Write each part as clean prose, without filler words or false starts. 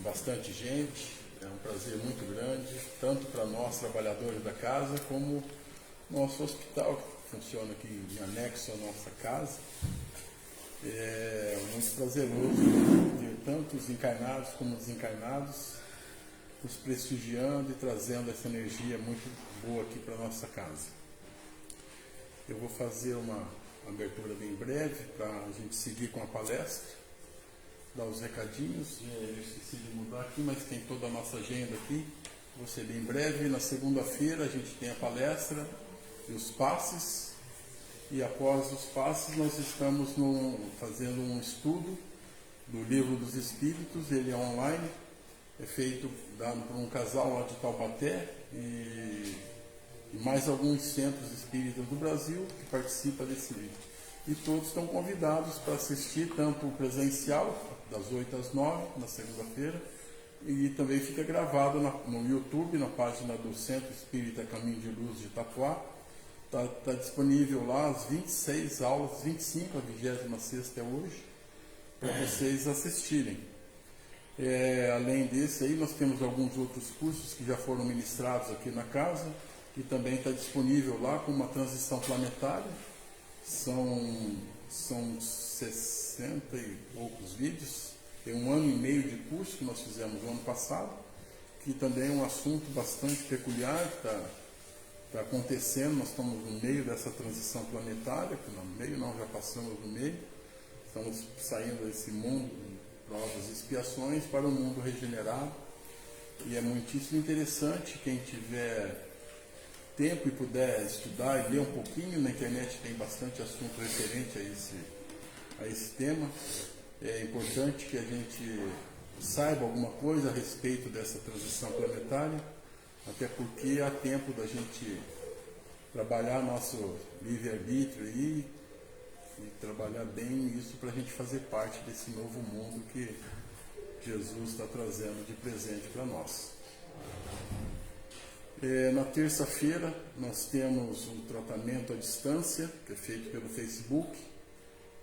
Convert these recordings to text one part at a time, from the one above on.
bastante gente. É um prazer muito grande, tanto para nós, trabalhadores da casa, como nosso hospital, que funciona aqui em anexo à nossa casa. É muito prazeroso ter tantos encarnados como desencarnados nos prestigiando e trazendo essa energia muito boa aqui para a nossa casa. Eu vou fazer uma abertura bem breve para a gente seguir com a palestra, dar os recadinhos. Eu esqueci de mudar aqui, mas tem toda a nossa agenda aqui. Vou ser bem breve. Na segunda-feira a gente tem a palestra e os passes. E após os passes nós estamos fazendo um estudo do Livro dos Espíritos. Ele é online, é feito dado por um casal lá de Taubaté e mais alguns centros espíritas do Brasil que participam desse livro. E todos estão convidados para assistir, tanto presencial, das 8 às 9, na segunda-feira, e também fica gravado no YouTube, na página do Centro Espírita Caminho de Luz de Itapuá. Está disponível lá as 26 aulas, 25, a 26ª é hoje, para vocês assistirem. Além desse aí, nós temos alguns outros cursos que já foram ministrados aqui na casa, que também está disponível lá com uma transição planetária. São 60 e poucos vídeos. Tem 1 ano e meio de curso que nós fizemos no ano passado, que também é um assunto bastante peculiar, que está acontecendo. Nós estamos no meio dessa transição planetária, no meio não, já passamos no meio, estamos saindo desse mundo de provas e expiações para um mundo regenerado, e é muitíssimo interessante. Quem tiver tempo e puder estudar e ler um pouquinho, na internet tem bastante assunto referente a esse tema. É importante que a gente saiba alguma coisa a respeito dessa transição planetária, até porque há tempo da gente trabalhar nosso livre-arbítrio e trabalhar bem isso para a gente fazer parte desse novo mundo que Jesus está trazendo de presente para nós. Na terça-feira nós temos um tratamento à distância, que é feito pelo Facebook.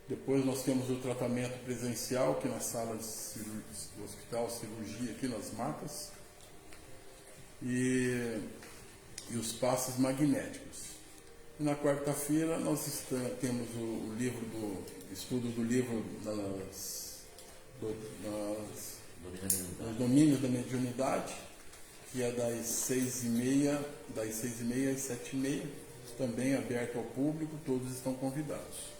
Depois nós temos o tratamento presencial, que é na sala do Hospital Cirurgia, aqui nas Macas. E os passes magnéticos. E na quarta-feira nós temos o estudo do livro dos domínios da mediunidade, que é das 6h30 às 7h30, também aberto ao público, todos estão convidados.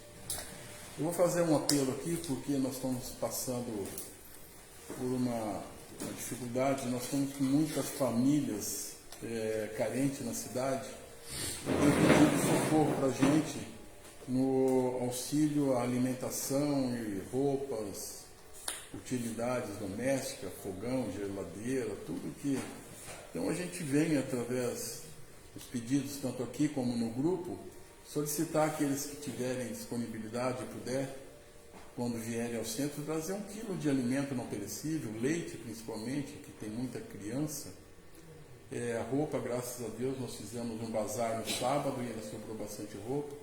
Eu vou fazer um apelo aqui, porque nós estamos passando por uma dificuldade. Nós estamos com muitas famílias carentes na cidade, e tem pedido socorro para a gente no auxílio à alimentação e roupas, utilidades domésticas, fogão, geladeira, tudo que... Então a gente vem, através dos pedidos, tanto aqui como no grupo, solicitar aqueles que tiverem disponibilidade e puder, quando vierem ao centro, trazer 1 quilo de alimento não perecível, leite principalmente, que tem muita criança. A roupa, graças a Deus, nós fizemos um bazar no sábado e ainda sobrou bastante roupa.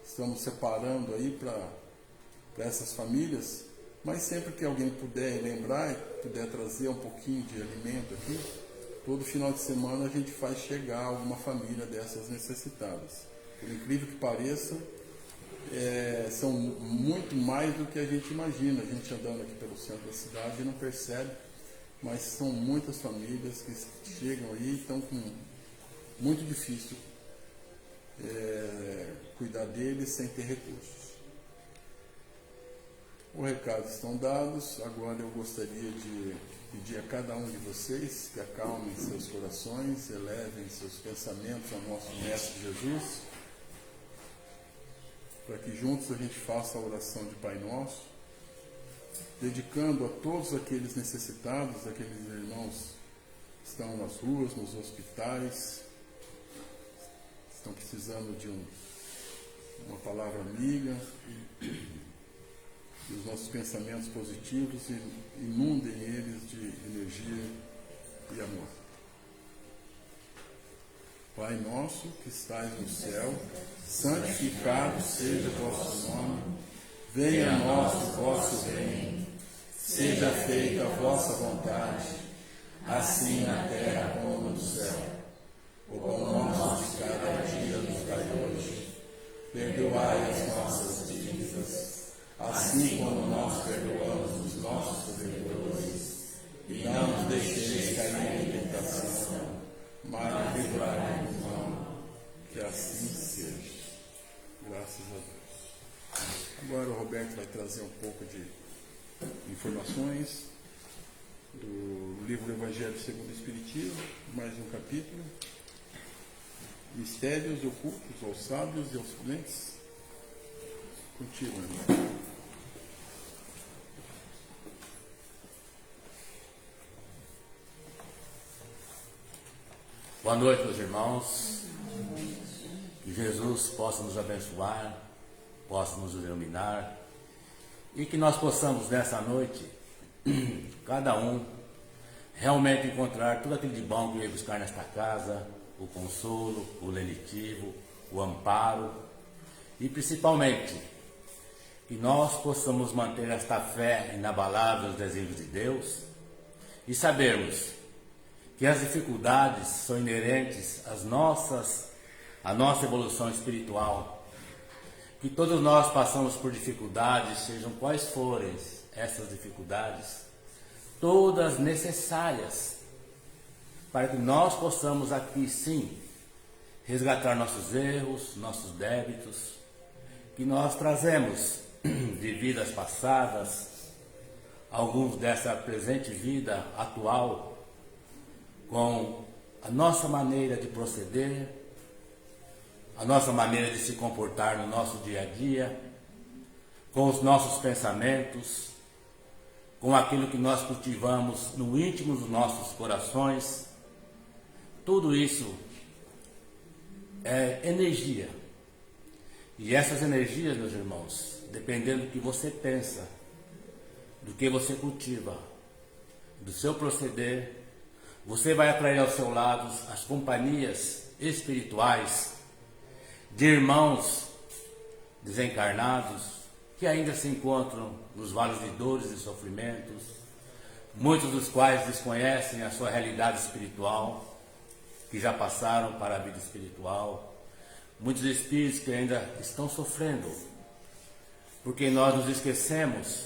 Estamos separando aí para essas famílias, mas sempre que alguém puder lembrar, puder trazer um pouquinho de alimento aqui, todo final de semana a gente faz chegar alguma família dessas necessitadas. Por incrível que pareça, são muito mais do que a gente imagina. A gente andando aqui pelo centro da cidade não percebe, mas são muitas famílias que chegam aí e estão com muito difícil cuidar deles sem ter recursos. Os recados estão dados. Agora eu gostaria de pedir a cada um de vocês que acalmem seus corações, elevem seus pensamentos ao nosso Mestre Jesus, para que juntos a gente faça a oração de Pai Nosso, dedicando a todos aqueles necessitados, aqueles irmãos que estão nas ruas, nos hospitais, estão precisando de uma palavra amiga, e os nossos pensamentos positivos inundem eles de energia e amor. Pai nosso que estais no céu, santificado seja o vosso nome, venha a nós o vosso reino. Seja feita a vossa vontade, assim na terra como no céu. O pão nosso de cada dia nos dai hoje. Perdoai as nossas dívidas, assim como nós perdoamos os nossos devedores. E não nos deixeis cair em tentação, mas livrai-nos do mal. Que assim seja. Graças a Deus. Agora o Roberto vai trazer um pouco de informações do livro do Evangelho segundo o Espiritismo, mais um capítulo. Mistérios ocultos aos sábios e aos prudentes. Contigo, irmão. Boa noite, meus irmãos. Que Jesus possa nos abençoar, possa nos iluminar e que nós possamos nessa noite, cada um, realmente encontrar tudo aquilo de bom que veio buscar nesta casa, o consolo, o lenitivo, o amparo e principalmente que nós possamos manter esta fé inabalável nos desígnios de Deus e sabermos que as dificuldades são inerentes à nossa evolução espiritual, que todos nós passamos por dificuldades, sejam quais forem essas dificuldades, todas necessárias, para que nós possamos aqui sim resgatar nossos erros, nossos débitos, que nós trazemos de vidas passadas, alguns dessa presente vida atual, com a nossa maneira de proceder, a nossa maneira de se comportar no nosso dia a dia, com os nossos pensamentos, com aquilo que nós cultivamos no íntimo dos nossos corações. Tudo isso é energia. E essas energias, meus irmãos, dependendo do que você pensa, do que você cultiva, do seu proceder, você vai atrair ao seu lado as companhias espirituais de irmãos desencarnados que ainda se encontram nos vales de dores e sofrimentos, muitos dos quais desconhecem a sua realidade espiritual, que já passaram para a vida espiritual, muitos espíritos que ainda estão sofrendo, porque nós nos esquecemos,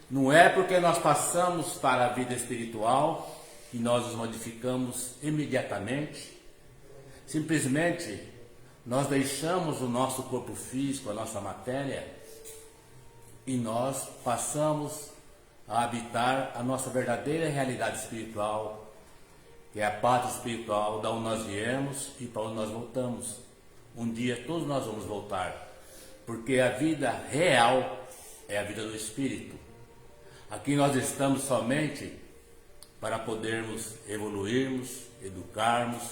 não é porque nós passamos para a vida espiritual que nós nos modificamos imediatamente, simplesmente nós deixamos o nosso corpo físico, a nossa matéria, e nós passamos a habitar a nossa verdadeira realidade espiritual, que é a pátria espiritual, da onde nós viemos e para onde nós voltamos. Um dia todos nós vamos voltar, porque a vida real é a vida do Espírito. Aqui nós estamos somente para podermos evoluirmos, educarmos.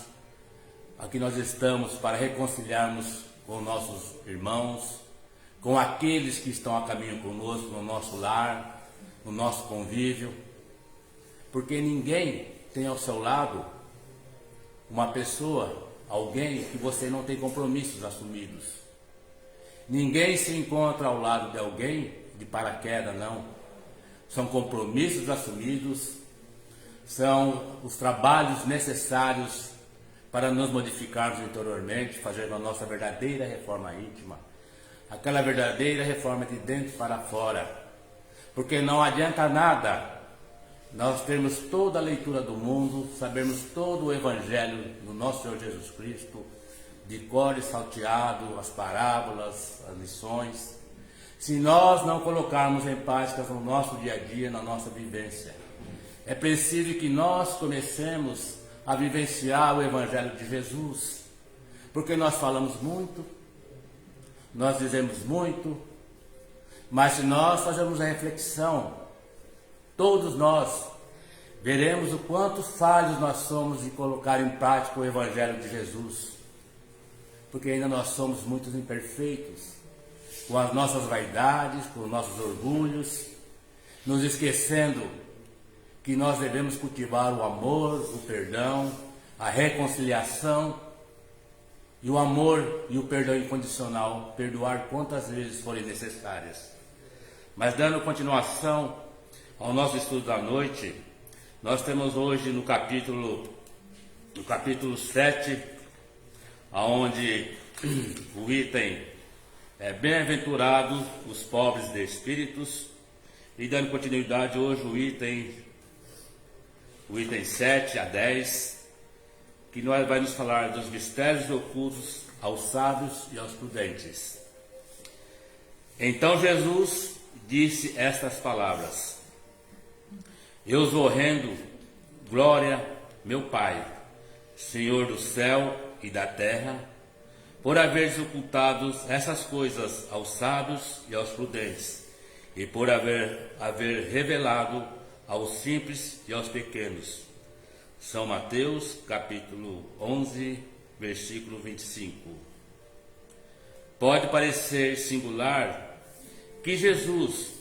Aqui nós estamos para reconciliarmos com nossos irmãos, com aqueles que estão a caminho conosco, no nosso lar, no nosso convívio, porque ninguém tem ao seu lado uma pessoa, alguém que você não tem compromissos assumidos. Ninguém se encontra ao lado de alguém de paraquedas, não. São compromissos assumidos, são os trabalhos necessários para nos modificarmos interiormente, fazendo a nossa verdadeira reforma íntima, aquela verdadeira reforma de dentro para fora, porque não adianta nada nós termos toda a leitura do mundo, sabermos todo o Evangelho do nosso Senhor Jesus Cristo, de cor e salteado, as parábolas, as lições, se nós não colocarmos em prática no nosso dia a dia, na nossa vivência. É preciso que nós comecemos a vivenciar o Evangelho de Jesus, porque nós falamos muito, nós dizemos muito, mas se nós fazermos a reflexão, todos nós veremos o quanto falhos nós somos de colocar em prática o Evangelho de Jesus, porque ainda nós somos muito imperfeitos, com as nossas vaidades, com os nossos orgulhos, nos esquecendo que nós devemos cultivar o amor, o perdão, a reconciliação e o amor e o perdão incondicional, perdoar quantas vezes forem necessárias. Mas dando continuação ao nosso estudo da noite, nós temos hoje no capítulo 7, onde o item é bem-aventurados os pobres de espíritos, e dando continuidade hoje o item 7 a 10, que vai nos falar dos mistérios ocultos aos sábios e aos prudentes. Então Jesus disse estas palavras: Eu vos rendo glória, meu Pai, Senhor do céu e da terra, por haveres ocultado essas coisas aos sábios e aos prudentes, e por haver revelado aos simples e aos pequenos. São Mateus, capítulo 11, versículo 25. Pode parecer singular que Jesus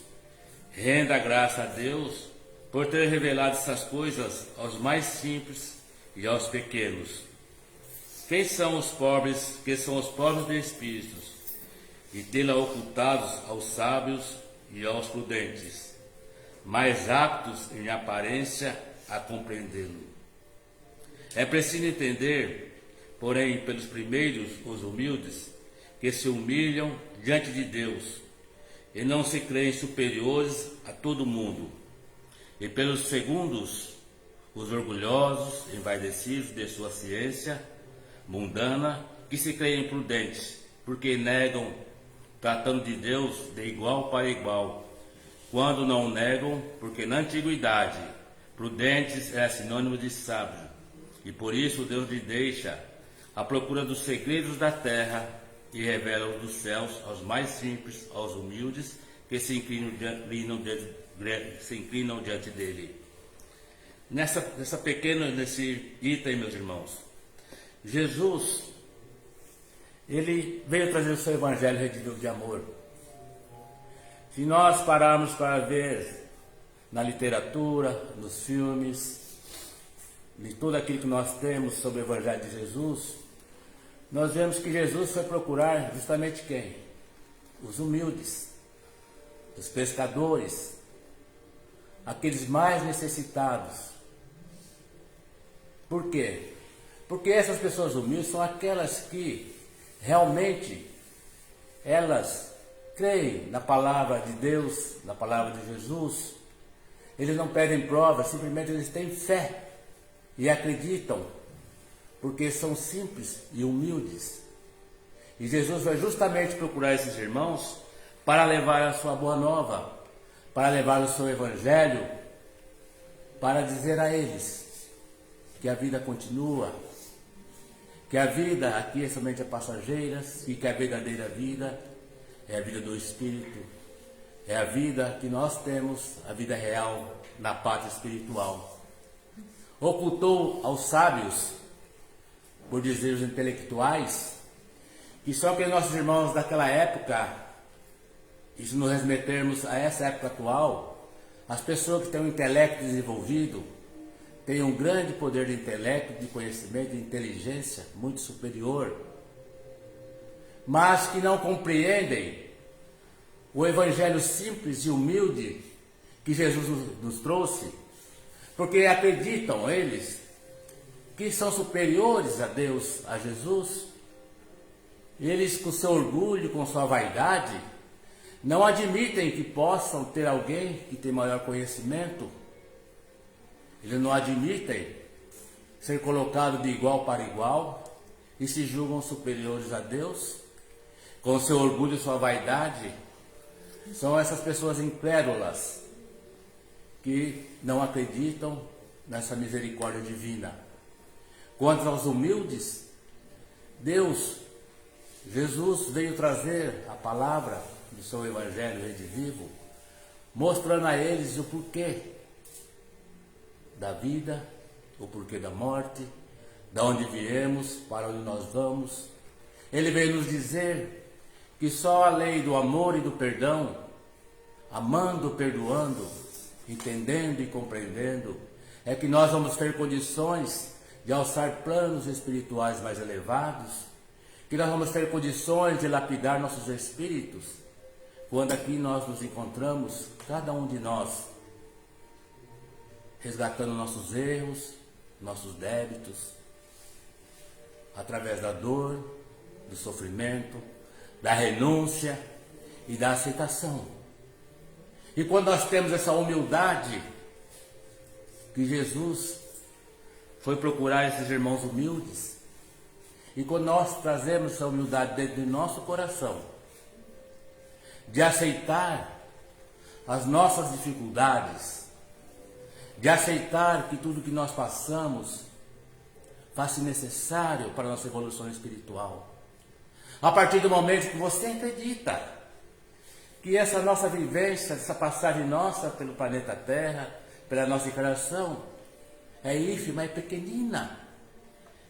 renda graça a Deus por ter revelado essas coisas aos mais simples e aos pequenos. Quem são os pobres, que são os pobres de espíritos, e tê-la ocultados aos sábios e aos prudentes, mais aptos em aparência a compreendê-lo. É preciso entender, porém, pelos primeiros, os humildes, que se humilham diante de Deus e não se creem superiores a todo mundo, e pelos segundos, os orgulhosos, envaidecidos de sua ciência mundana, que se creem prudentes, porque negam, tratando de Deus de igual para igual, quando não negam, porque na antiguidade prudentes é sinônimo de sábio, e por isso Deus lhe deixa à procura dos segredos da terra e revela-os dos céus aos mais simples, aos humildes, que se inclinam diante dele. Nesse item, meus irmãos, Jesus, ele veio trazer o seu evangelho redimido de amor. Se nós pararmos para ver na literatura, nos filmes, em tudo aquilo que nós temos sobre o evangelho de Jesus, nós vemos que Jesus foi procurar justamente quem? Os humildes, os pescadores, aqueles mais necessitados. Por quê? Porque essas pessoas humildes são aquelas que realmente elas creem na palavra de Deus, na palavra de Jesus. Eles não pedem provas, simplesmente eles têm fé e acreditam, porque são simples e humildes. E Jesus vai justamente procurar esses irmãos para levar a sua boa nova, para levar o seu evangelho, para dizer a eles que a vida continua, que a vida aqui é somente passageira, e que a verdadeira vida é a vida do Espírito, é a vida que nós temos, a vida real na pátria espiritual. Ocultou aos sábios, por dizer os intelectuais, que só que nossos irmãos daquela época, e se nos remetermos a essa época atual, as pessoas que têm um intelecto desenvolvido, têm um grande poder de intelecto, de conhecimento, de inteligência muito superior, mas que não compreendem o evangelho simples e humilde que Jesus nos trouxe, porque acreditam eles que são superiores a Deus, a Jesus. Eles, com seu orgulho, com sua vaidade, não admitem que possam ter alguém que tem maior conhecimento. Eles não admitem ser colocados de igual para igual e se julgam superiores a Deus. Com seu orgulho e sua vaidade, são essas pessoas incrédulas que não acreditam nessa misericórdia divina. Quanto aos humildes, Jesus veio trazer a palavra do seu evangelho redivivo, mostrando a eles o porquê da vida, o porquê da morte, da onde viemos, para onde nós vamos. Ele veio nos dizer que só a lei do amor e do perdão, amando, perdoando, entendendo e compreendendo, é que nós vamos ter condições de alçar planos espirituais mais elevados, que nós vamos ter condições de lapidar nossos espíritos, quando aqui nós nos encontramos, cada um de nós, resgatando nossos erros, nossos débitos, através da dor, do sofrimento, da renúncia e da aceitação. E quando nós temos essa humildade, que Jesus foi procurar esses irmãos humildes, e quando nós trazemos essa humildade dentro do nosso coração, de aceitar as nossas dificuldades, de aceitar que tudo que nós passamos faz-se necessário para a nossa evolução espiritual. A partir do momento que você acredita que essa nossa vivência, essa passagem nossa pelo planeta Terra, pela nossa encarnação, é ínfima, é pequenina,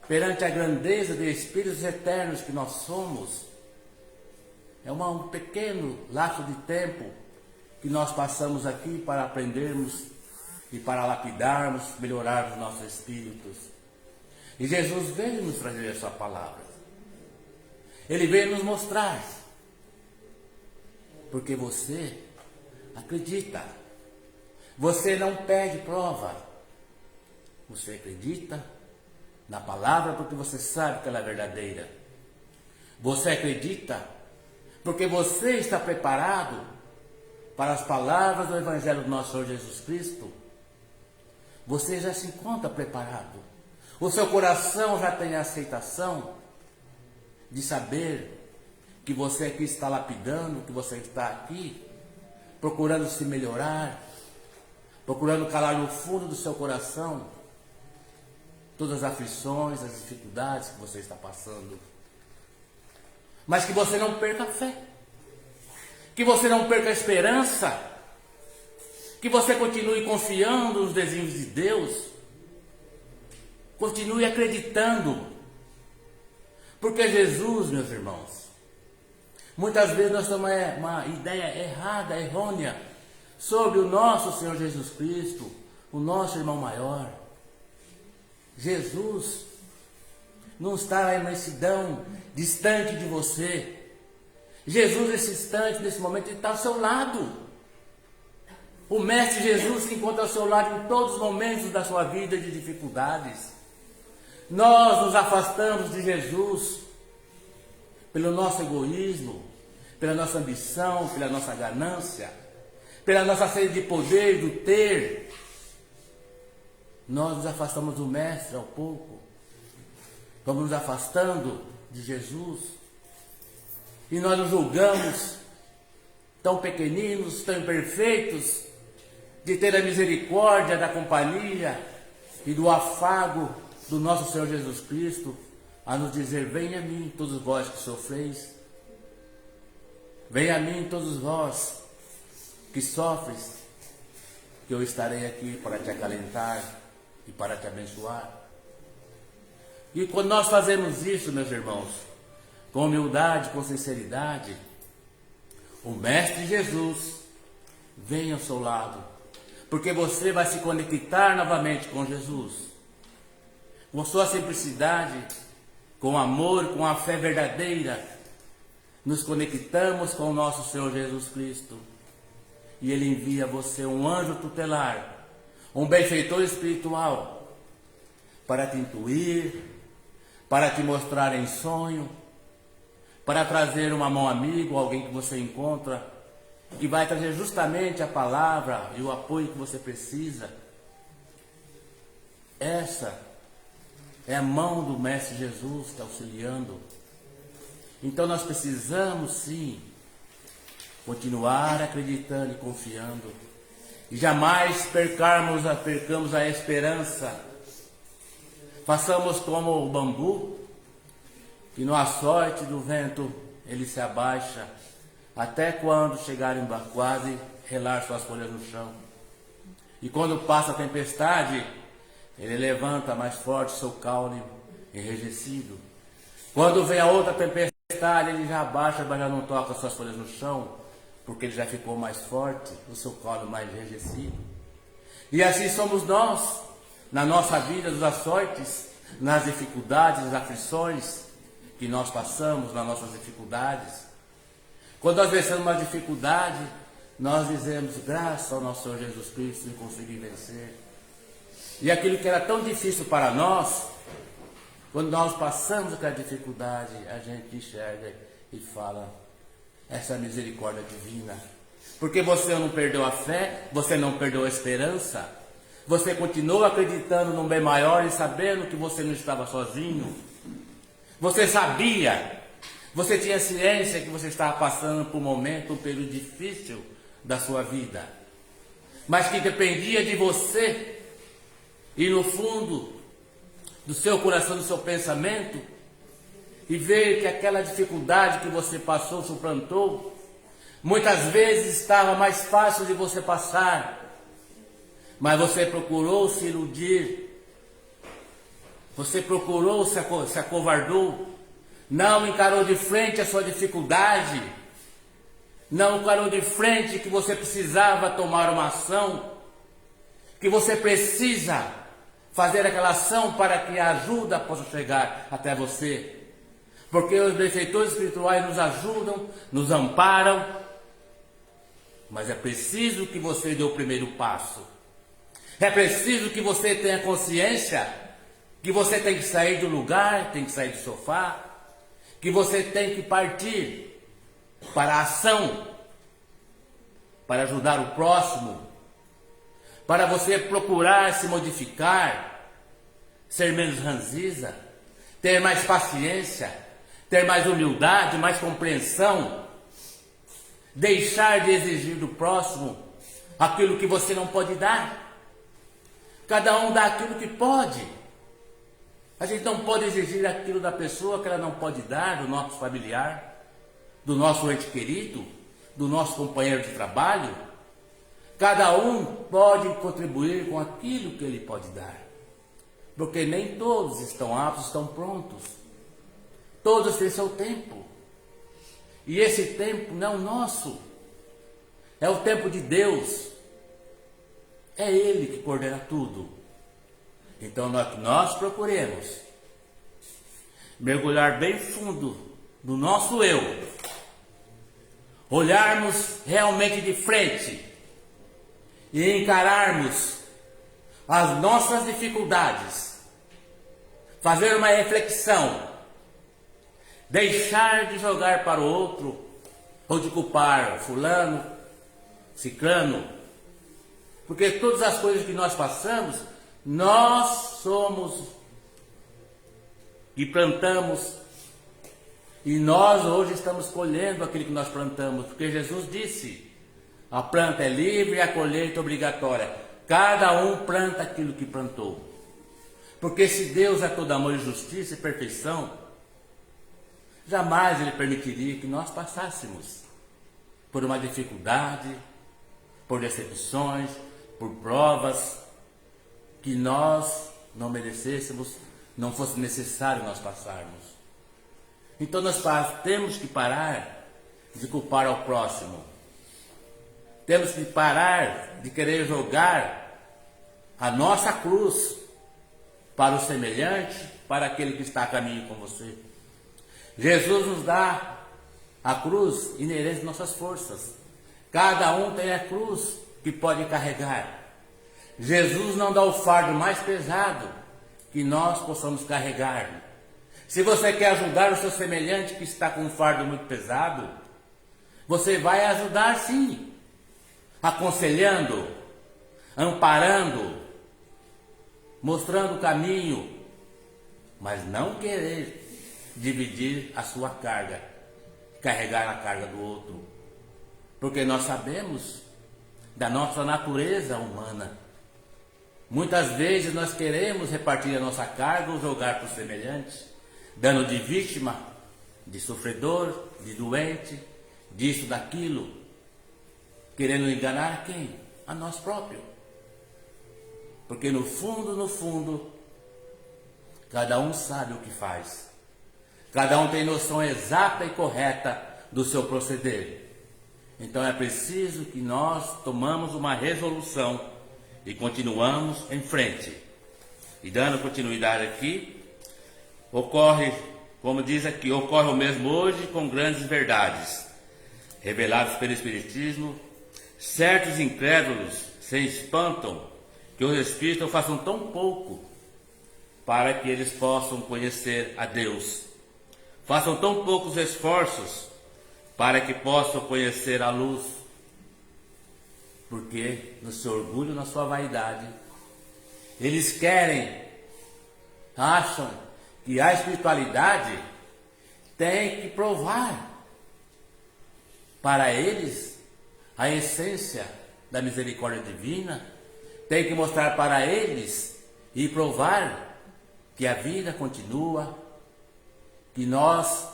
perante a grandeza de espíritos eternos que nós somos. É um pequeno lapso de tempo que nós passamos aqui para aprendermos e para lapidarmos, melhorar os nossos espíritos. E Jesus veio nos trazer essa palavra. Ele veio nos mostrar. Porque você acredita. Você não pede prova. Você acredita na palavra porque você sabe que ela é verdadeira. Você acredita porque você está preparado para as palavras do Evangelho do nosso Senhor Jesus Cristo. Você já se encontra preparado. O seu coração já tem a aceitação de saber que você aqui está lapidando, que você está aqui procurando se melhorar, procurando calar no fundo do seu coração todas as aflições, as dificuldades que você está passando. Mas que você não perca a fé, que você não perca a esperança, que você continue confiando nos desígnios de Deus, continue acreditando. Porque Jesus, meus irmãos, muitas vezes nós temos uma ideia errada, errônea, sobre o nosso Senhor Jesus Cristo, o nosso irmão maior. Jesus não está na imensidão, distante de você. Jesus, nesse instante, nesse momento, ele está ao seu lado. O Mestre Jesus se encontra ao seu lado em todos os momentos da sua vida de dificuldades. Nós nos afastamos de Jesus pelo nosso egoísmo, pela nossa ambição, pela nossa ganância, pela nossa sede de poder, do ter. Nós nos afastamos do Mestre ao pouco. Vamos nos afastando de Jesus. E nós nos julgamos tão pequeninos, tão imperfeitos, de ter a misericórdia da companhia e do afago do nosso Senhor Jesus Cristo, a nos dizer: venha a mim, todos vós que sofreis, venha a mim, todos vós que sofres, que eu estarei aqui para te acalentar e para te abençoar. E quando nós fazemos isso, meus irmãos, com humildade, com sinceridade, o Mestre Jesus vem ao seu lado, porque você vai se conectar novamente com Jesus. Com sua simplicidade, com amor, com a fé verdadeira, nos conectamos com o nosso Senhor Jesus Cristo. E Ele envia a você um anjo tutelar, um benfeitor espiritual, para te intuir, para te mostrar em sonho, para trazer uma mão amiga, alguém que você encontra, que vai trazer justamente a palavra e o apoio que você precisa. Essa é a mão do Mestre Jesus te auxiliando. Então nós precisamos sim continuar acreditando e confiando, e jamais percamos a esperança. Façamos como o bambu, que no açoite do vento ele se abaixa, até quando chegarem quase relar suas folhas no chão. E quando passa a tempestade, ele levanta mais forte seu caule enrijecido. Quando vem a outra tempestade, ele já abaixa, mas já não toca suas folhas no chão, porque ele já ficou mais forte, o seu caule mais enrijecido. E assim somos nós, na nossa vida, dos açoites, nas dificuldades, nas aflições que nós passamos, nas nossas dificuldades. Quando nós vencemos uma dificuldade, nós dizemos: graças ao nosso Senhor Jesus Cristo, eu consegui vencer. E aquilo que era tão difícil para nós, quando nós passamos aquela dificuldade, a gente enxerga e fala, essa misericórdia divina. Porque você não perdeu a fé, você não perdeu a esperança, você continuou acreditando num bem maior e sabendo que você não estava sozinho. Você sabia, você tinha ciência que você estava passando por um período difícil da sua vida, mas que dependia de você, e no fundo do seu coração, do seu pensamento, e ver que aquela dificuldade que você passou, suplantou, muitas vezes estava mais fácil de você passar, mas você procurou se iludir, você procurou se acovardou, não encarou de frente a sua dificuldade, não encarou de frente que você precisava tomar uma ação, que você precisa fazer aquela ação para que a ajuda possa chegar até você. Porque os benfeitores espirituais nos ajudam, nos amparam, mas é preciso que você dê o primeiro passo. É preciso que você tenha consciência que você tem que sair do lugar, tem que sair do sofá, que você tem que partir para a ação, para ajudar o próximo, para você procurar se modificar, ser menos ranziza, ter mais paciência, ter mais humildade, mais compreensão, deixar de exigir do próximo aquilo que você não pode dar. Cada um dá aquilo que pode. A gente não pode exigir aquilo da pessoa que ela não pode dar, do nosso familiar, do nosso ente querido, do nosso companheiro de trabalho. Cada um pode contribuir com aquilo que ele pode dar, porque nem todos estão aptos, estão prontos. Todos têm seu tempo, e esse tempo não é o nosso, é o tempo de Deus. É Ele que coordena tudo. Então nós procuremos mergulhar bem fundo no nosso eu, olharmos realmente de frente e encararmos as nossas dificuldades, fazer uma reflexão, deixar de jogar para o outro ou de culpar fulano, ciclano, porque todas as coisas que nós passamos, nós somos e plantamos, e nós hoje estamos colhendo aquilo que nós plantamos, porque Jesus disse, a planta é livre e a colheita é obrigatória, cada um planta aquilo que plantou, porque se Deus é todo amor e justiça e perfeição, jamais Ele permitiria que nós passássemos por uma dificuldade, por decepções, por provas que nós não merecêssemos, não fosse necessário nós passarmos. Então nós temos que parar de culpar ao próximo. Temos que parar de querer jogar a nossa cruz para o semelhante, para aquele que está a caminho com você. Jesus nos dá a cruz inerente às nossas forças. Cada um tem a cruz que pode carregar. Jesus não dá o fardo mais pesado que nós possamos carregar. Se você quer ajudar o seu semelhante que está com um fardo muito pesado, você vai ajudar sim, aconselhando, amparando, mostrando o caminho, mas não querer dividir a sua carga, carregar a carga do outro, porque nós sabemos da nossa natureza humana. Muitas vezes nós queremos repartir a nossa carga ou jogar para o semelhante, dando de vítima, de sofredor, de doente, disso, daquilo, querendo enganar quem? A nós próprios. Porque no fundo, cada um sabe o que faz. Cada um tem noção exata e correta do seu proceder. Então é preciso que nós tomamos uma resolução e continuamos em frente. E dando continuidade aqui, ocorre, como diz aqui, ocorre o mesmo hoje com grandes verdades, reveladas pelo Espiritismo. Certos incrédulos se espantam que os espíritos façam tão pouco para que eles possam conhecer a Deus. Façam tão poucos esforços para que possam conhecer a luz. Porque no seu orgulho, na sua vaidade, eles acham que a espiritualidade tem que provar para eles a essência da misericórdia divina, tem que mostrar para eles e provar que a vida continua, que nós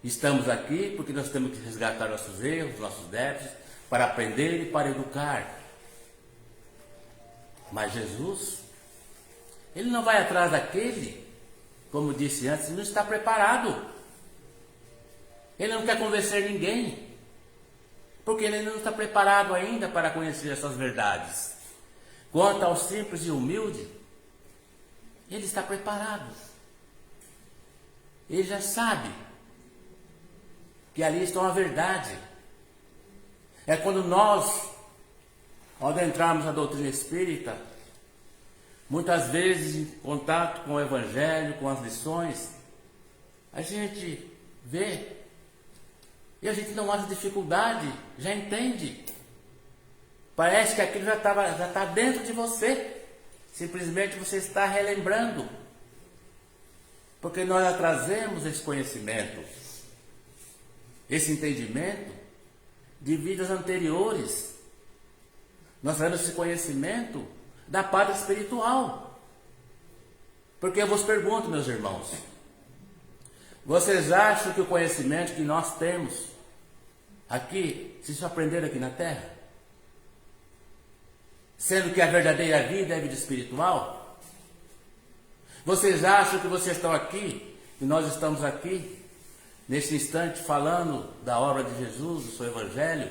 estamos aqui porque nós temos que resgatar nossos erros, nossos débitos, para aprender e para educar. Mas Jesus, ele não vai atrás daquele, como disse antes, ele não está preparado. Ele não quer convencer ninguém, porque ele não está preparado ainda para conhecer essas verdades. Quanto ao simples e humilde, ele está preparado. Ele já sabe que ali está a verdade. É quando nós, ao adentrarmos na doutrina espírita, muitas vezes em contato com o Evangelho, com as lições, a gente vê e a gente não acha dificuldade, já entende. Parece que aquilo já está dentro de você. Simplesmente você está relembrando. Porque nós trazemos esse conhecimento, esse entendimento de vidas anteriores. Nós trazemos esse conhecimento da pátria espiritual. Porque eu vos pergunto, meus irmãos, vocês acham que o conhecimento que nós temos aqui, se só aprender aqui na Terra? Sendo que a verdadeira vida é a vida espiritual? Vocês acham que vocês estão aqui, e nós estamos aqui, nesse instante, falando da obra de Jesus, do seu Evangelho?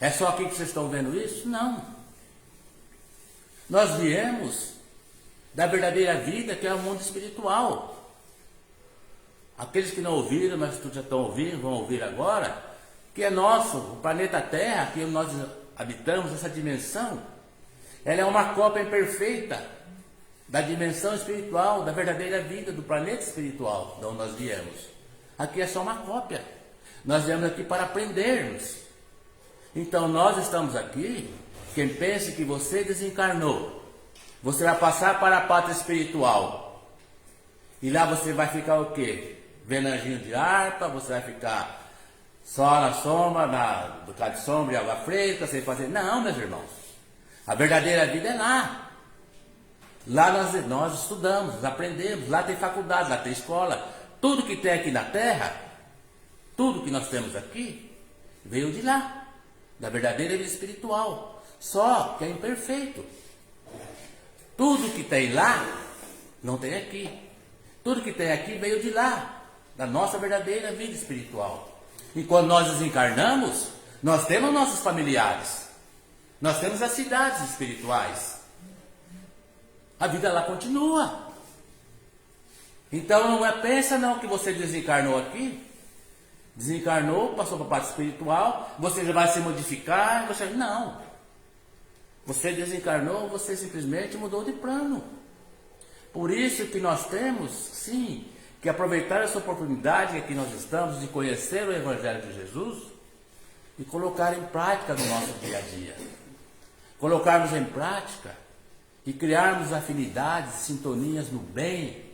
É só aqui que vocês estão vendo isso? Não. Nós viemos da verdadeira vida, que é o mundo espiritual. Aqueles que não ouviram, mas já estão ouvindo, vão ouvir agora, que é nosso, o planeta Terra, que nós habitamos, essa dimensão, ela é uma cópia imperfeita da dimensão espiritual, da verdadeira vida, do planeta espiritual, de onde nós viemos. Aqui é só uma cópia. Nós viemos aqui para aprendermos. Então nós estamos aqui, quem pensa que você desencarnou, você vai passar para a pátria espiritual. E lá você vai ficar o quê? Vendo anjinho de harpa, você vai ficar só na sombra, do cá de sombra e água fresca, sem fazer. Não, meus irmãos. A verdadeira vida é lá. Lá nós estudamos, nós aprendemos. Lá tem faculdade, lá tem escola. Tudo que tem aqui na Terra, tudo que nós temos aqui, veio de lá. Da verdadeira vida espiritual. Só que é imperfeito. Tudo que tem lá, não tem aqui. Tudo que tem aqui veio de lá. Da nossa verdadeira vida espiritual. E quando nós desencarnamos, nós temos nossos familiares. Nós temos as cidades espirituais. A vida lá continua. Então não pensa não que você desencarnou aqui. Desencarnou, passou para a parte espiritual, você já vai se modificar. Não. Você desencarnou, você simplesmente mudou de plano. Por isso que nós temos, sim, que aproveitar essa oportunidade que aqui nós estamos de conhecer o Evangelho de Jesus e colocar em prática no nosso dia a dia. Colocarmos em prática e criarmos afinidades, sintonias no bem,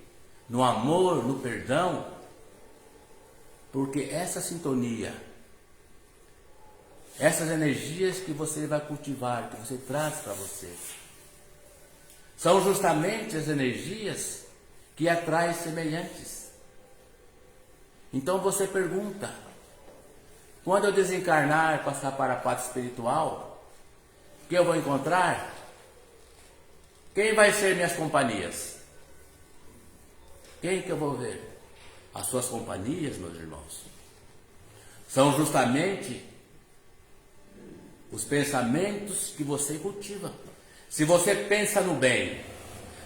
no amor, no perdão, porque essa sintonia, essas energias que você vai cultivar, que você traz para você, são justamente as energias que atraem semelhantes. Então você pergunta, quando eu desencarnar e passar para a pátria espiritual, que eu vou encontrar? Quem vai ser minhas companhias? Quem que eu vou ver? As suas companhias, meus irmãos, são justamente os pensamentos que você cultiva. Se você pensa no bem,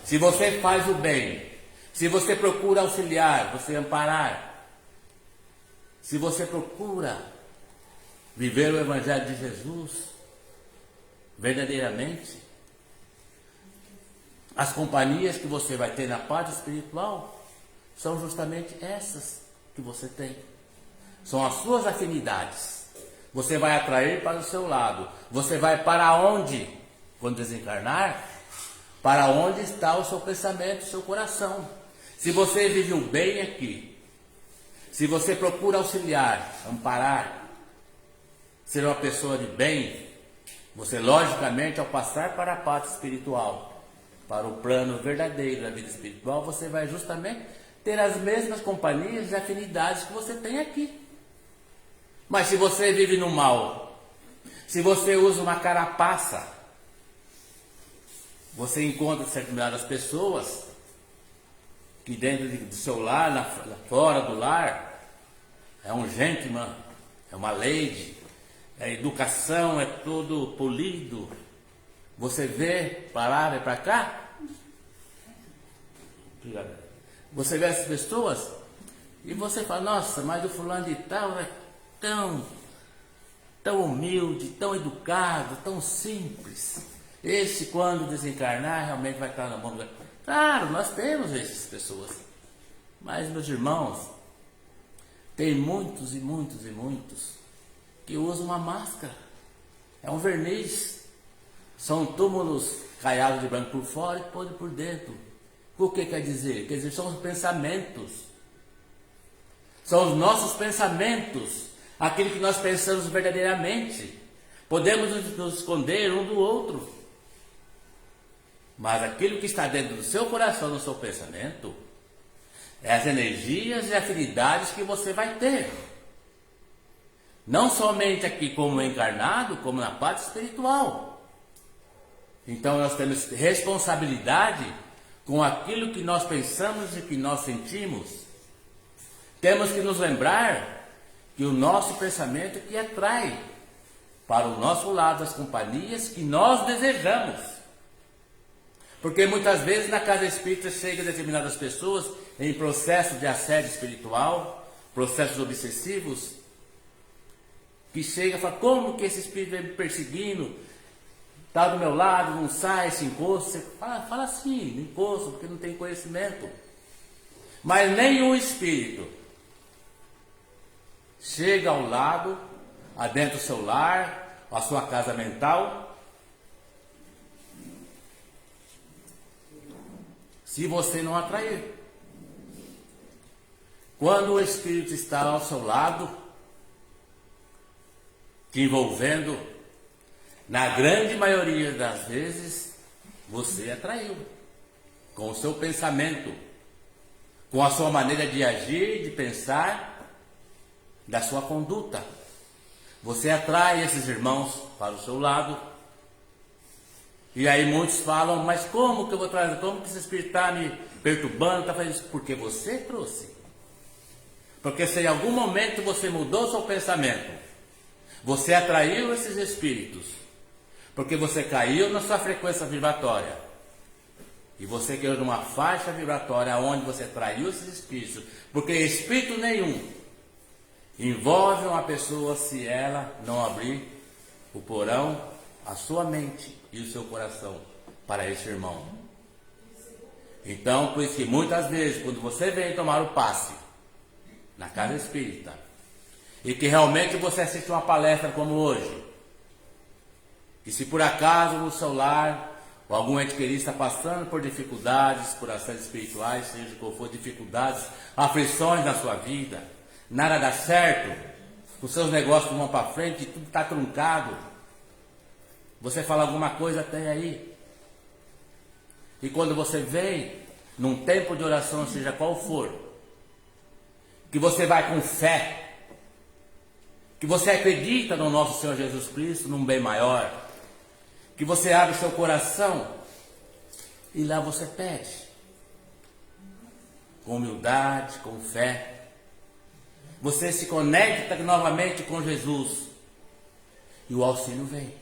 se você faz o bem, se você procura auxiliar, você amparar, se você procura viver o Evangelho de Jesus verdadeiramente, As companhias que você vai ter na parte espiritual são justamente essas que você tem. São as suas afinidades. Você vai atrair para o seu lado. Você vai para onde? Quando desencarnar, para onde está o seu pensamento, o seu coração. Se você vive o bem aqui, se você procura auxiliar, amparar, ser uma pessoa de bem, você logicamente ao passar para a parte espiritual, para o plano verdadeiro da vida espiritual, você vai justamente ter as mesmas companhias e afinidades que você tem aqui. Mas se você vive no mal, se você usa uma carapaça, você encontra determinadas pessoas que dentro do seu lar, fora do lar, é um gentleman, é uma lady, a educação é tudo polido. Você vê para lá, vem para cá. Você vê essas pessoas e você fala, nossa, mas o fulano de tal é tão humilde, tão educado, tão simples. Esse, quando desencarnar, realmente vai estar na mão do... Claro, nós temos essas pessoas. Mas, meus irmãos, tem muitos e muitos e muitos que usam uma máscara. É um verniz. São túmulos caiados de branco por fora e podre por dentro. O que quer dizer? Quer dizer, são os pensamentos. São os nossos pensamentos. Aquilo que nós pensamos verdadeiramente. Podemos nos esconder um do outro. Mas aquilo que está dentro do seu coração, no seu pensamento, é as energias e afinidades que você vai ter. Não somente aqui como encarnado, como na parte espiritual. Então nós temos responsabilidade com aquilo que nós pensamos e que nós sentimos. Temos que nos lembrar que o nosso pensamento que atrai para o nosso lado as companhias que nós desejamos. Porque muitas vezes na casa espírita chegam determinadas pessoas em processo de assédio espiritual, processos obsessivos, que chega e fala, como que esse espírito vem me perseguindo? Está do meu lado, não sai, se encosta. Você fala assim, não encosta, porque não tem conhecimento. Mas nenhum espírito chega ao lado, adentro do seu lar, a sua casa mental, se você não atrair. Quando o espírito está ao seu lado, te envolvendo, na grande maioria das vezes, você atraiu. Com o seu pensamento, com a sua maneira de agir, de pensar, da sua conduta. Você atrai esses irmãos para o seu lado. E aí muitos falam, mas como que eu vou trazer? Como que esse espírito está me perturbando? Está fazendo isso? Porque você trouxe. Porque se em algum momento você mudou seu pensamento, você atraiu esses espíritos, porque você caiu na sua frequência vibratória, e você caiu numa faixa vibratória onde você atraiu esses espíritos, porque espírito nenhum envolve uma pessoa se ela não abrir o porão, a sua mente e o seu coração para esse irmão. Então, por isso que muitas vezes, quando você vem tomar o passe na casa espírita, e que realmente você assiste uma palestra como hoje, e se por acaso no seu lar, ou algum ente querido está passando por dificuldades, por assédios espirituais, seja qual for, dificuldades, aflições na sua vida, nada dá certo, os seus negócios não vão para frente, tudo está truncado, você fala alguma coisa até aí. E quando você vem num tempo de oração, seja qual for, que você vai com fé, que você acredita no nosso Senhor Jesus Cristo, num bem maior, que você abre seu coração e lá você pede, com humildade, com fé. Você se conecta novamente com Jesus e o auxílio vem.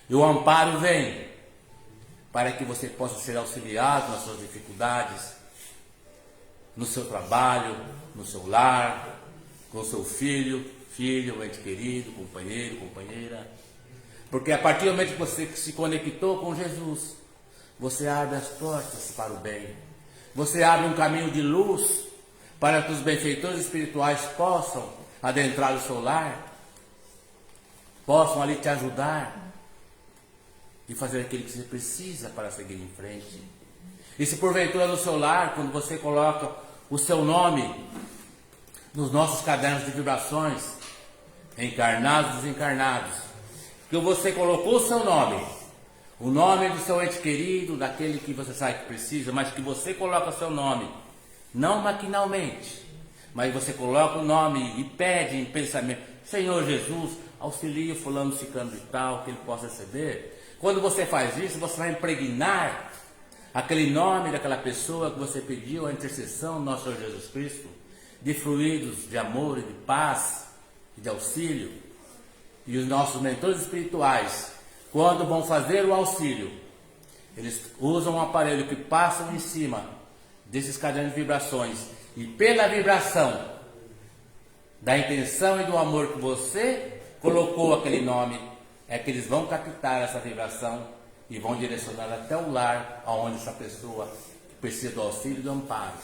E o amparo vem para que você possa ser auxiliado nas suas dificuldades, no seu trabalho, no seu lar, com seu filho, ente querido, companheiro, companheira. Porque a partir do momento que você se conectou com Jesus, você abre as portas para o bem. Você abre um caminho de luz para que os benfeitores espirituais possam adentrar o seu lar, possam ali te ajudar e fazer aquilo que você precisa para seguir em frente. E se porventura no seu lar, quando você coloca o seu nome nos nossos cadernos de vibrações, encarnados e desencarnados, que você colocou o seu nome, o nome do seu ente querido, daquele que você sabe que precisa, mas que você coloca o seu nome, não maquinalmente, mas você coloca o nome e pede em pensamento: Senhor Jesus, auxilie o fulano ciclano de tal, que ele possa receber. Quando você faz isso, você vai impregnar aquele nome daquela pessoa que você pediu a intercessão do nosso Senhor Jesus Cristo, de fluidos de amor e de paz e de auxílio. E os nossos mentores espirituais, quando vão fazer o auxílio, eles usam um aparelho que passa em cima desses cadernos de vibrações, e pela vibração da intenção e do amor que você colocou aquele nome, é que eles vão captar essa vibração e vão direcionar até o lar aonde essa pessoa precisa do auxílio e do amparo.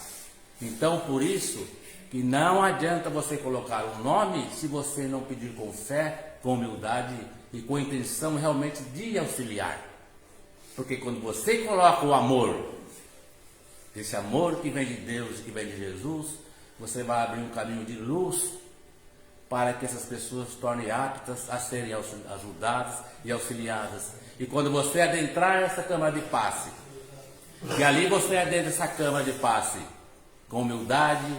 Então, por isso que não adianta você colocar um nome se você não pedir com fé, com humildade e com intenção realmente de auxiliar. Porque quando você coloca o amor, esse amor que vem de Deus e que vem de Jesus, você vai abrir um caminho de luz para que essas pessoas se tornem aptas a serem ajudadas e auxiliadas. E quando você adentrar essa câmara de passe, que ali você adentra essa câmara de passe com humildade,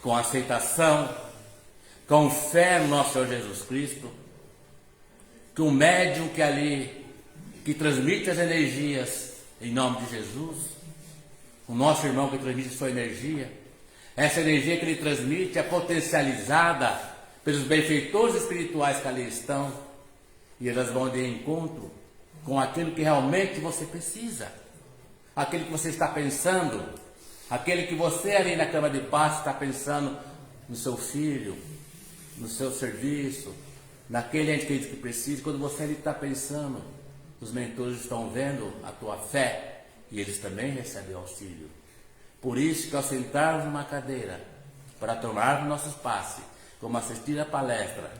com aceitação, com fé no nosso Senhor Jesus Cristo, que o médium que ali, que transmite as energias em nome de Jesus, o nosso irmão que transmite sua energia, essa energia que ele transmite é potencializada pelos benfeitores espirituais que ali estão, e elas vão de encontro com aquilo que realmente você precisa, aquilo que você está pensando, aquele que você ali na cama de paz está pensando no seu filho, no seu serviço, naquele ente querido que precisa. Quando você ali está pensando, os mentores estão vendo a tua fé e eles também recebem auxílio. Por isso que ao sentarmos numa cadeira para tomarmos nossos passes, como assistir a palestra,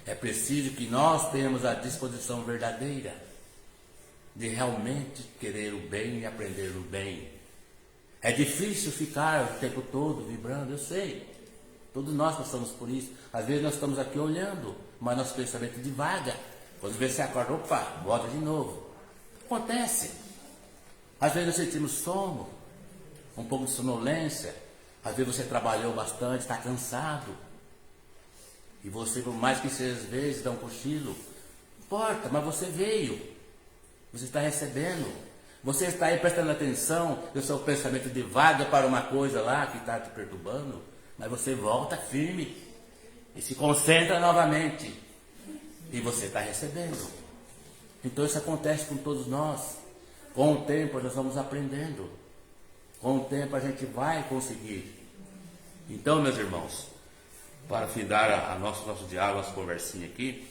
é preciso que nós tenhamos a disposição verdadeira de realmente querer o bem e aprender o bem. É difícil ficar o tempo todo vibrando, eu sei. Todos nós passamos por isso. Às vezes nós estamos aqui olhando, mas nosso pensamento divaga. Quando você acorda, opa, volta de novo. Acontece. Às vezes nós sentimos sono, um pouco de sonolência. Às vezes você trabalhou bastante, está cansado. E você, por mais que seja às vezes, dá um cochilo. Não importa, mas você veio. Você está recebendo. Você está aí prestando atenção. E o seu pensamento divaga para uma coisa lá que está te perturbando. Mas você volta firme e se concentra novamente. E você está recebendo. Então isso acontece com todos nós. Com o tempo nós vamos aprendendo. Com o tempo a gente vai conseguir. Então, meus irmãos, para findar nosso diálogo, nossa conversinha aqui,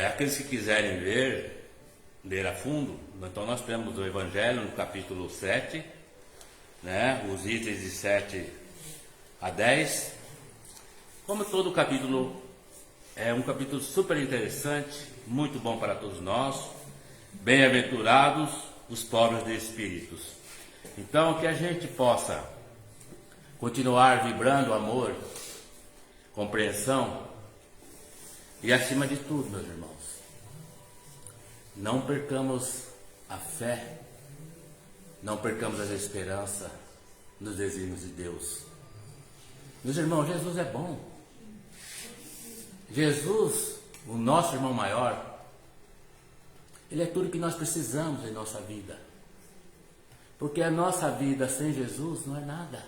aqueles que quiserem ler a fundo, então nós temos o Evangelho no capítulo 7, né, os itens de 7 a 10. Como todo capítulo é um capítulo super interessante, muito bom para todos nós. Bem-aventurados os pobres de espíritos. Então, que a gente possa continuar vibrando amor, compreensão e, acima de tudo, meus irmãos, não percamos a fé, não percamos a esperança nos desígnios de Deus. Meus irmãos, Jesus é bom. Jesus, o nosso irmão maior, ele é tudo que nós precisamos em nossa vida. Porque a nossa vida sem Jesus não é nada.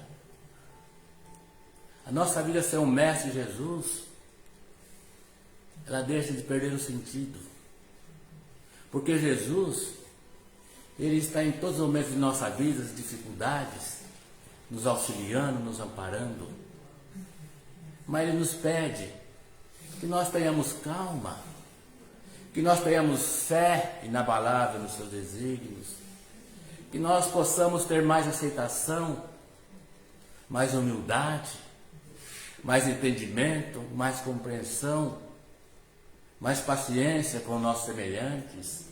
A nossa vida sem o Mestre Jesus, ela deixa de perder o sentido. Porque Jesus, ele está em todos os momentos de nossa vida, as dificuldades, nos auxiliando, nos amparando. Mas ele nos pede que nós tenhamos calma, que nós tenhamos fé inabalável nos seus desígnios, que nós possamos ter mais aceitação, mais humildade, mais entendimento, mais compreensão, mais paciência com nossos semelhantes,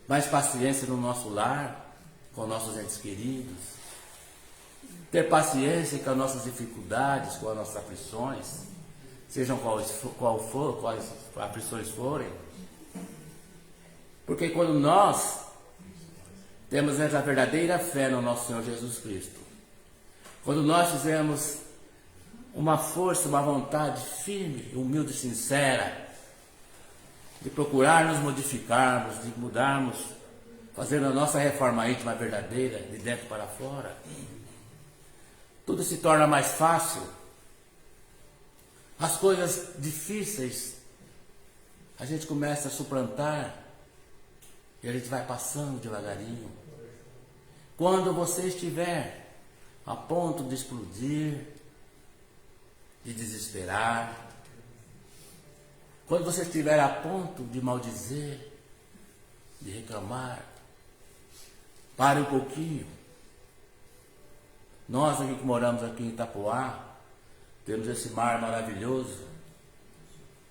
mais paciência no nosso lar, com nossos entes queridos, ter paciência com as nossas dificuldades, com as nossas aflições, sejam quais aflições forem, porque quando nós temos essa verdadeira fé no nosso Senhor Jesus Cristo, quando nós fizemos uma força, uma vontade firme, humilde e sincera, de procurar nos modificarmos, de mudarmos, fazendo a nossa reforma íntima verdadeira, de dentro para fora, tudo se torna mais fácil. As coisas difíceis a gente começa a suplantar e a gente vai passando devagarinho. Quando você estiver a ponto de explodir, de desesperar, quando você estiver a ponto de maldizer, de reclamar, pare um pouquinho. Nós aqui que moramos aqui em Itapoá, temos esse mar maravilhoso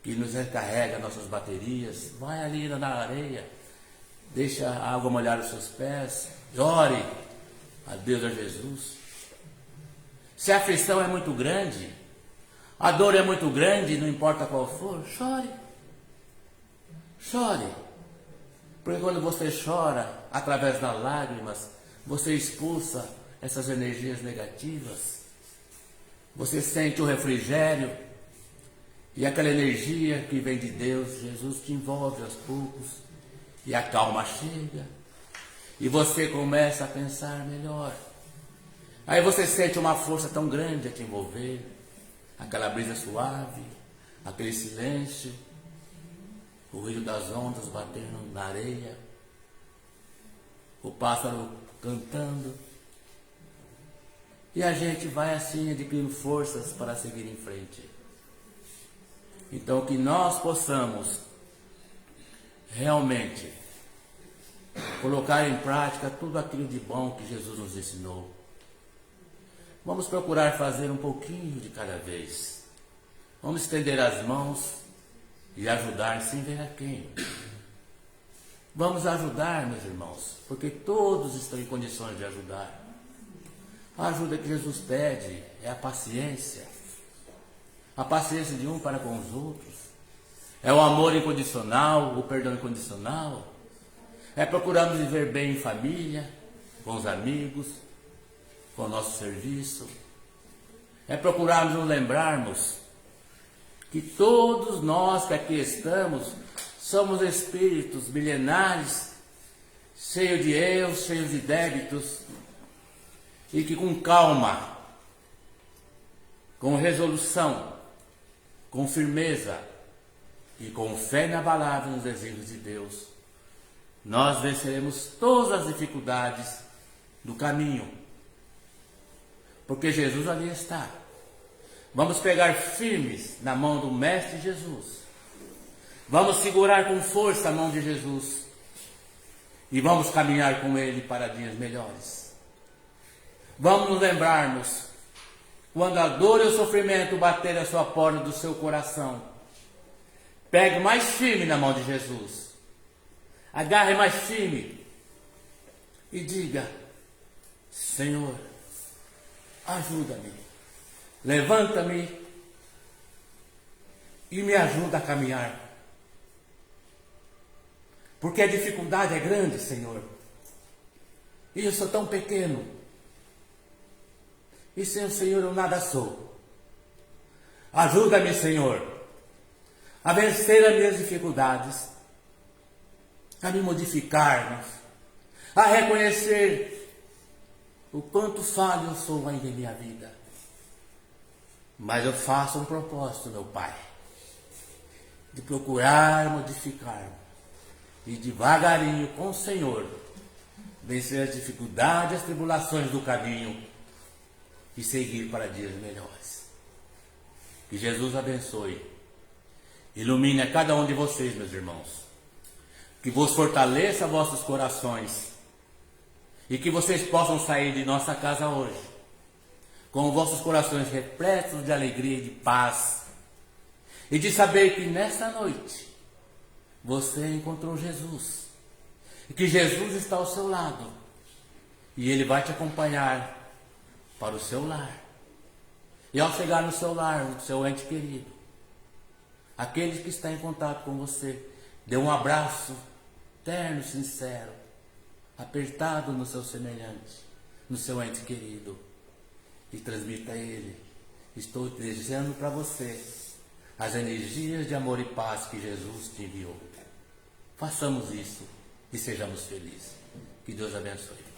que nos recarrega nossas baterias. Vai ali na areia, deixa a água molhar os seus pés, ore a Deus, a Jesus. Se a aflição é muito grande, a dor é muito grande, não importa qual for, chore. Chore. Porque quando você chora, através das lágrimas, você expulsa essas energias negativas. Você sente o refrigério e aquela energia que vem de Deus, Jesus te envolve aos poucos e a calma chega. E você começa a pensar melhor. Aí você sente uma força tão grande a te envolver. Aquela brisa suave, aquele silêncio, o ruído das ondas batendo na areia, o pássaro cantando. E a gente vai assim adquirindo forças para seguir em frente. Então que nós possamos realmente colocar em prática tudo aquilo de bom que Jesus nos ensinou. Vamos procurar fazer um pouquinho de cada vez. Vamos estender as mãos e ajudar sem ver a quem. Vamos ajudar, meus irmãos, porque todos estão em condições de ajudar. A ajuda que Jesus pede é a paciência. A paciência de um para com os outros. É o amor incondicional, o perdão incondicional. É procurarmos viver bem em família, com os amigos, com o nosso serviço. É procurarmos nos lembrarmos que todos nós que aqui estamos somos espíritos milenares, cheios de erros, cheios de débitos, e que com calma, com resolução, com firmeza e com fé inabalável nos desígnios de Deus, nós venceremos todas as dificuldades do caminho. Porque Jesus ali está. Vamos pegar firmes na mão do Mestre Jesus. Vamos segurar com força a mão de Jesus. E vamos caminhar com Ele para dias melhores. Vamos nos lembrarmos, quando a dor e o sofrimento baterem a sua porta do seu coração, pegue mais firme na mão de Jesus. Agarre mais firme e diga: Senhor, ajuda-me, levanta-me e me ajuda a caminhar. Porque a dificuldade é grande, Senhor. E eu sou tão pequeno. E sem o Senhor eu nada sou. Ajuda-me, Senhor, a vencer as minhas dificuldades, a me modificar, a reconhecer o quanto falho eu sou ainda em minha vida. Mas eu faço um propósito, meu Pai, de procurar modificar e devagarinho com o Senhor vencer as dificuldades e as tribulações do caminho e seguir para dias melhores. Que Jesus abençoe, ilumine a cada um de vocês, meus irmãos, que vos fortaleça vossos corações e que vocês possam sair de nossa casa hoje com vossos corações repletos de alegria e de paz e de saber que nesta noite você encontrou Jesus e que Jesus está ao seu lado e Ele vai te acompanhar para o seu lar. E ao chegar no seu lar, o seu ente querido, aquele que está em contato com você, dê um abraço terno, sincero, apertado no seu semelhante, no seu ente querido, e transmita a ele: estou desejando para você as energias de amor e paz que Jesus te enviou. Façamos isso e sejamos felizes. Que Deus abençoe.